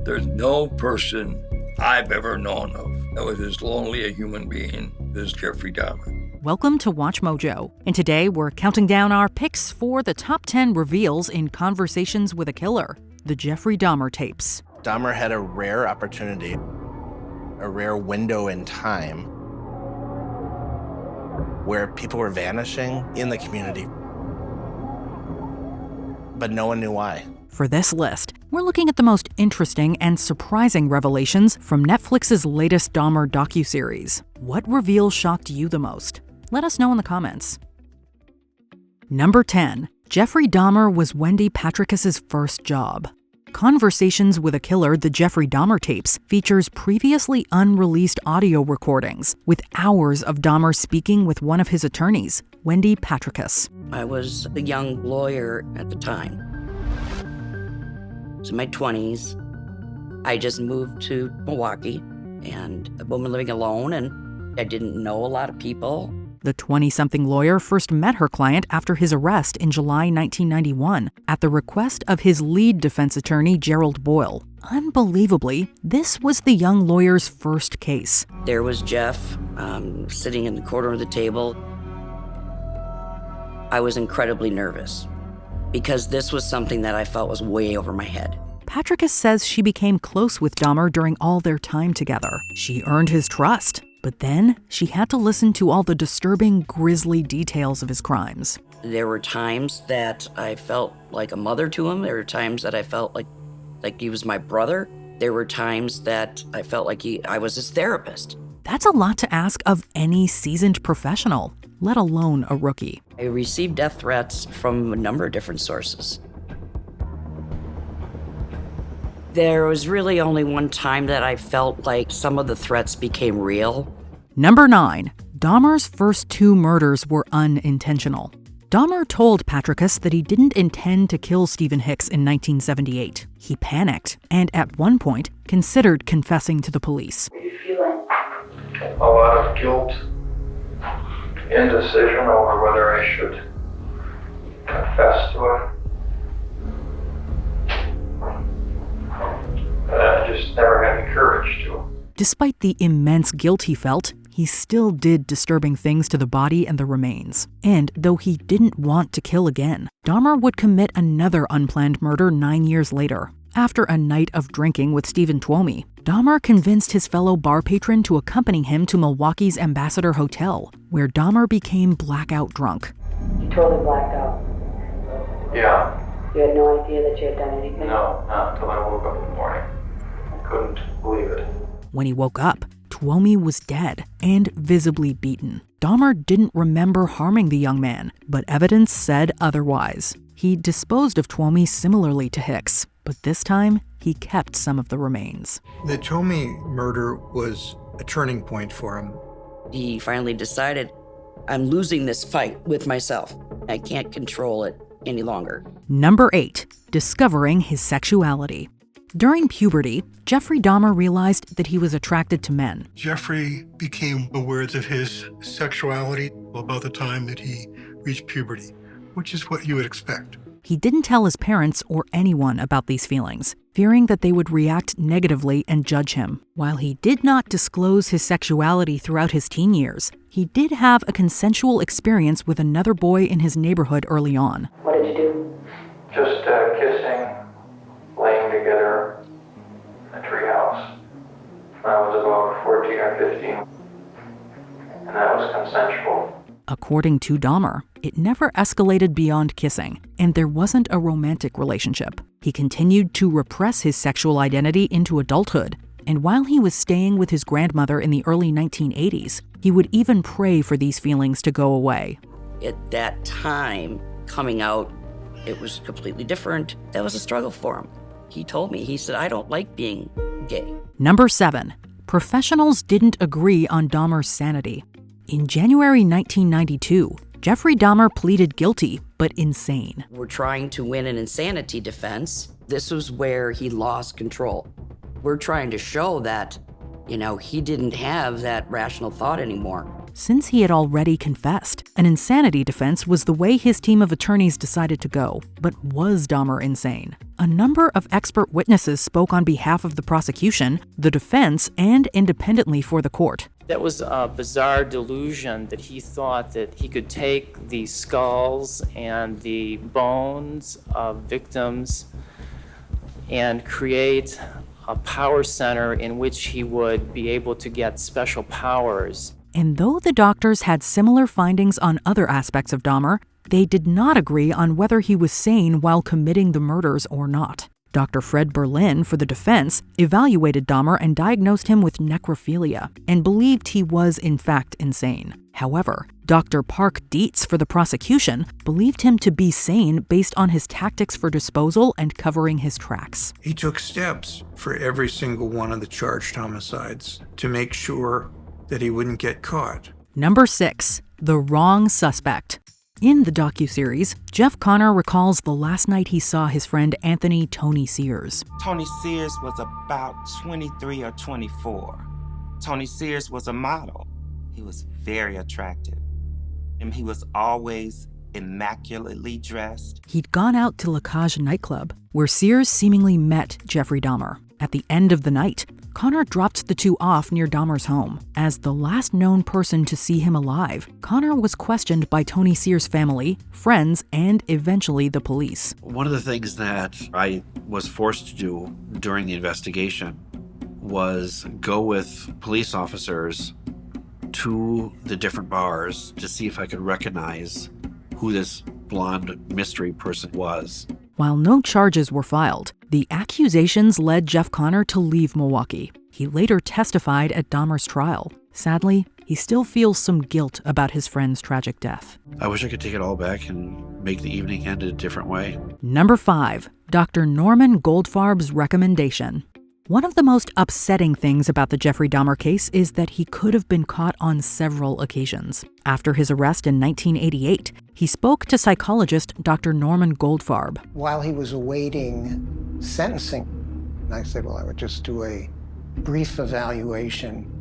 There's no person I've ever known of that was as lonely a human being as Jeffrey Dahmer. Welcome to Watch Mojo, and today we're counting down our picks for the top 10 reveals in Conversations with a Killer, the Jeffrey Dahmer tapes. Dahmer had a rare opportunity, a rare window in time where people were vanishing in the community, but no one knew why. For this list, we're looking at the most interesting and surprising revelations from Netflix's latest Dahmer docuseries. What reveal shocked you the most? Let us know in the comments. Number 10. Jeffrey Dahmer was Wendy Patricus's first job. Conversations with a Killer, the Jeffrey Dahmer tapes, features previously unreleased audio recordings with hours of Dahmer speaking with one of his attorneys, Wendy Patricus. I was a young lawyer at the time. I was in my 20s. I just moved to Milwaukee and a woman living alone, and I didn't know a lot of people. The 20-something lawyer first met her client after his arrest in July 1991 at the request of his lead defense attorney, Gerald Boyle. Unbelievably, this was the young lawyer's first case. There was Jeff sitting in the corner of the table. I was incredibly nervous because this was something that I felt was way over my head. Patricus says she became close with Dahmer during all their time together. She earned his trust. But then she had to listen to all the disturbing, grisly details of his crimes. There were times that I felt like a mother to him. There were times that I felt like he was my brother. There were times that I felt like I was his therapist. That's a lot to ask of any seasoned professional, let alone a rookie. I received death threats from a number of different sources. There was really only one time that I felt like some of the threats became real. Number 9. Dahmer's first 2 murders were unintentional. Dahmer told Patricus that he didn't intend to kill Stephen Hicks in 1978. He panicked and at one point considered confessing to the police. What are you feeling? A lot of guilt, indecision over whether I should confess to it. I just never had the courage to. Despite the immense guilt he felt, he still did disturbing things to the body and the remains. And though he didn't want to kill again, Dahmer would commit another unplanned murder 9 years later. After a night of drinking with Stephen Twomey, Dahmer convinced his fellow bar patron to accompany him to Milwaukee's Ambassador Hotel, where Dahmer became blackout drunk. You totally blacked out? Yeah. You had no idea that you had done anything? No, not until I woke up in the morning. I couldn't believe it. When he woke up, Twomey was dead and visibly beaten. Dahmer didn't remember harming the young man, but evidence said otherwise. He disposed of Twomey similarly to Hicks, but this time he kept some of the remains. The Twomey murder was a turning point for him. He finally decided, I'm losing this fight with myself. I can't control it any longer. Number 8. Discovering his sexuality. During puberty, Jeffrey Dahmer realized that he was attracted to men. Jeffrey became aware of his sexuality about the time that he reached puberty, which is what you would expect. He didn't tell his parents or anyone about these feelings, fearing that they would react negatively and judge him. While he did not disclose his sexuality throughout his teen years, he did have a consensual experience with another boy in his neighborhood early on. What did you do? Just kissing, laying together in a treehouse. I was about 14 or 15, and that was consensual. According to Dahmer, it never escalated beyond kissing, and there wasn't a romantic relationship. He continued to repress his sexual identity into adulthood, and while he was staying with his grandmother in the early 1980s, he would even pray for these feelings to go away. At that time, coming out, it was completely different. That was a struggle for him. He told me, he said, I don't like being gay. Number 7. Professionals didn't agree on Dahmer's sanity. In January 1992, Jeffrey Dahmer pleaded guilty, but insane. We're trying to win an insanity defense. This was where he lost control. We're trying to show that, he didn't have that rational thought anymore. since he had already confessed. An insanity defense was the way his team of attorneys decided to go. But was Dahmer insane? A number of expert witnesses spoke on behalf of the prosecution, the defense, and independently for the court. That was a bizarre delusion that he thought that he could take the skulls and the bones of victims and create a power center in which he would be able to get special powers. And though the doctors had similar findings on other aspects of Dahmer, they did not agree on whether he was sane while committing the murders or not. Dr. Fred Berlin, for the defense, evaluated Dahmer and diagnosed him with necrophilia and believed he was in fact insane. However, Dr. Park Dietz, for the prosecution, believed him to be sane based on his tactics for disposal and covering his tracks. He took steps for every single one of the charged homicides to make sure that he wouldn't get caught. Number 6. The wrong suspect. In the docuseries, Jeff Connor recalls the last night he saw his friend Anthony Tony Sears. Tony Sears was about 23 or 24. Tony Sears was a model. He was very attractive. And he was always immaculately dressed. He'd gone out to La Cage nightclub, where Sears seemingly met Jeffrey Dahmer. At the end of the night, Connor dropped the two off near Dahmer's home. As the last known person to see him alive, Connor was questioned by Tony Sears' family, friends, and eventually the police. One of the things that I was forced to do during the investigation was go with police officers to the different bars to see if I could recognize who this blonde mystery person was. While no charges were filed, the accusations led Jeff Connor to leave Milwaukee. He later testified at Dahmer's trial. Sadly, he still feels some guilt about his friend's tragic death. I wish I could take it all back and make the evening end a different way. Number 5. Dr. Norman Goldfarb's recommendation. One of the most upsetting things about the Jeffrey Dahmer case is that he could have been caught on several occasions. After his arrest in 1988, he spoke to psychologist Dr. Norman Goldfarb. While he was awaiting sentencing, I said, well, I would just do a brief evaluation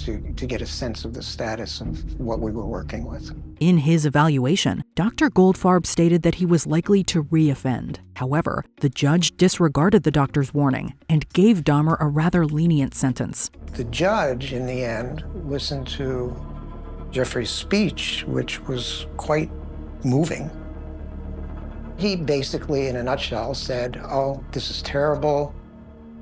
to get a sense of the status of what we were working with. In his evaluation, Dr. Goldfarb stated that he was likely to re-offend. However, the judge disregarded the doctor's warning and gave Dahmer a rather lenient sentence. The judge, in the end, listened to Jeffrey's speech, which was quite moving. He basically, in a nutshell, said, oh, this is terrible.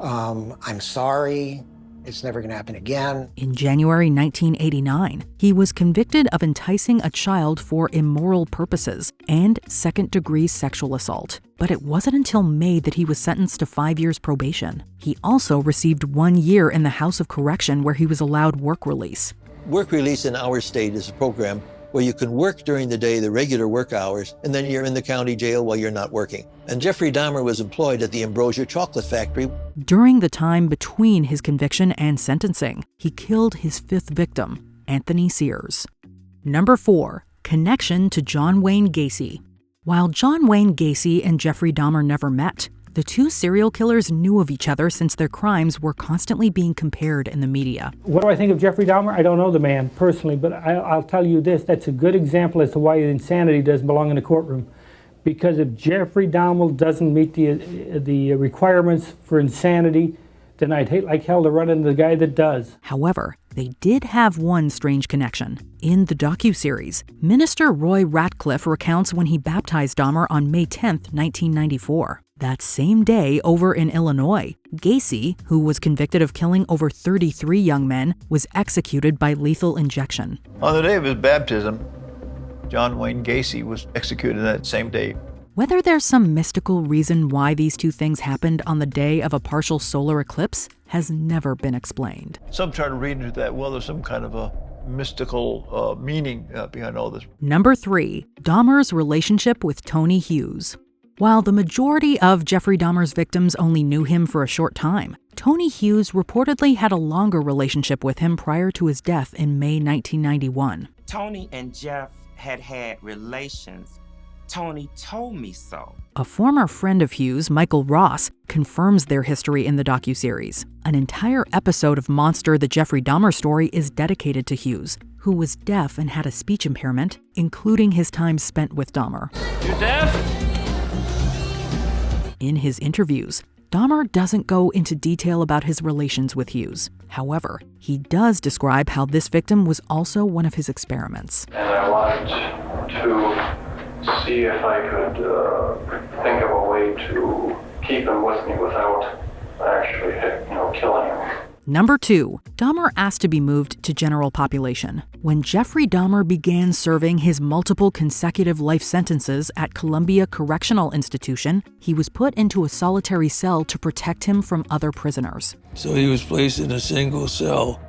I'm sorry. It's never going to happen again. In January 1989, he was convicted of enticing a child for immoral purposes and second-degree sexual assault. But it wasn't until May that he was sentenced to 5 years probation. He also received 1 year in the House of Correction where he was allowed work release. Work release in our state is a program where you can work during the day, the regular work hours, and then you're in the county jail while you're not working. And Jeffrey Dahmer was employed at the Ambrosia Chocolate Factory. During the time between his conviction and sentencing, he killed his 5th victim, Anthony Sears. Number 4. Connection to John Wayne Gacy. While John Wayne Gacy and Jeffrey Dahmer never met, the two serial killers knew of each other since their crimes were constantly being compared in the media. What do I think of Jeffrey Dahmer? I don't know the man personally, but I'll tell you this, that's a good example as to why insanity doesn't belong in the courtroom. Because if Jeffrey Dahmer doesn't meet the requirements for insanity, then I'd hate like hell to run into the guy that does. However, they did have one strange connection. In the docuseries, Minister Roy Ratcliffe recounts when he baptized Dahmer on May 10, 1994. That same day, over in Illinois, Gacy, who was convicted of killing over 33 young men, was executed by lethal injection. On the day of his baptism, John Wayne Gacy was executed that same day. Whether there's some mystical reason why these two things happened on the day of a partial solar eclipse has never been explained. Some try to read into that, well, there's some kind of a mystical meaning behind all this. Number 3. Dahmer's relationship with Tony Hughes. While the majority of Jeffrey Dahmer's victims only knew him for a short time, Tony Hughes reportedly had a longer relationship with him prior to his death in May 1991. Tony and Jeff had relations Tony told me so. A former friend of Hughes, Michael Ross, confirms their history in the docuseries. An entire episode of Monster, the Jeffrey Dahmer story is dedicated to Hughes, who was deaf and had a speech impairment, including his time spent with Dahmer. You deaf? In his interviews, Dahmer doesn't go into detail about his relations with Hughes. However, he does describe how this victim was also one of his experiments. And I wanted to see if I could think of a way to keep him with me without actually, killing him. Number 2, Dahmer asked to be moved to general population. When Jeffrey Dahmer began serving his multiple consecutive life sentences at Columbia Correctional Institution, he was put into a solitary cell to protect him from other prisoners. So he was placed in a single cell,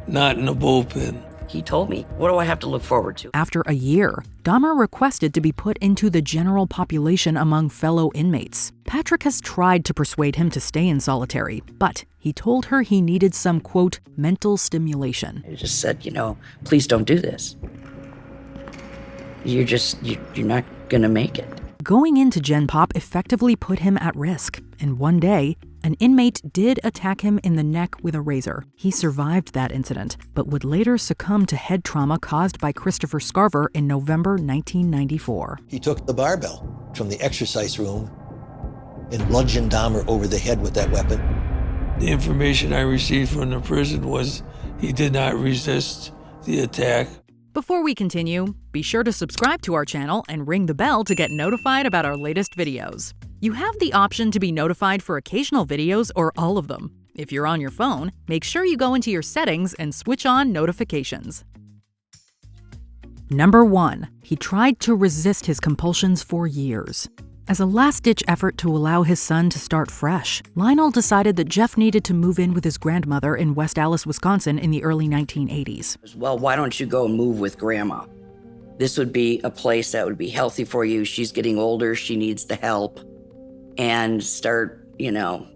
not in a bullpen. He told me, what do I have to look forward to? After a year, Dahmer requested to be put into the general population among fellow inmates. Patrick has tried to persuade him to stay in solitary, but he told her he needed some, quote, mental stimulation. He just said, please don't do this. You're not gonna make it. Going into Gen Pop effectively put him at risk, and one day, an inmate did attack him in the neck with a razor. He survived that incident, but would later succumb to head trauma caused by Christopher Scarver in November 1994. He took the barbell from the exercise room and bludgeoned Dahmer over the head with that weapon. The information I received from the prison was he did not resist the attack. Before we continue, be sure to subscribe to our channel and ring the bell to get notified about our latest videos. You have the option to be notified for occasional videos or all of them. If you're on your phone, make sure you go into your settings and switch on notifications. Number 1, he tried to resist his compulsions for years. As a last-ditch effort to allow his son to start fresh, Lionel decided that Jeff needed to move in with his grandmother in West Allis, Wisconsin in the early 1980s. Well, why don't you go and move with Grandma? This would be a place that would be healthy for you. She's getting older, she needs the help. And start, in a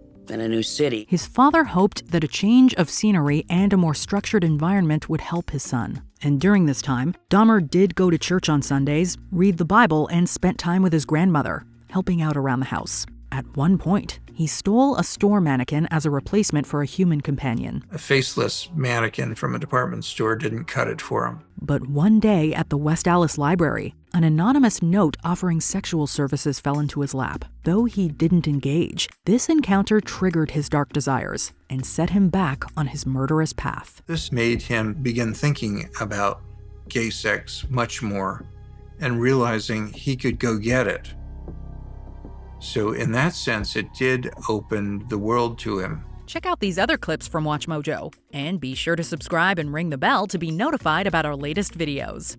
new city. His father hoped that a change of scenery and a more structured environment would help his son. And during this time, Dahmer did go to church on Sundays, read the Bible, and spent time with his grandmother, helping out around the house. At one point, he stole a store mannequin as a replacement for a human companion. A faceless mannequin from a department store didn't cut it for him. But one day at the West Allis Library, an anonymous note offering sexual services fell into his lap. Though he didn't engage, this encounter triggered his dark desires and set him back on his murderous path. This made him begin thinking about gay sex much more and realizing he could go get it. So in that sense, it did open the world to him. Check out these other clips from WatchMojo, and be sure to subscribe and ring the bell to be notified about our latest videos.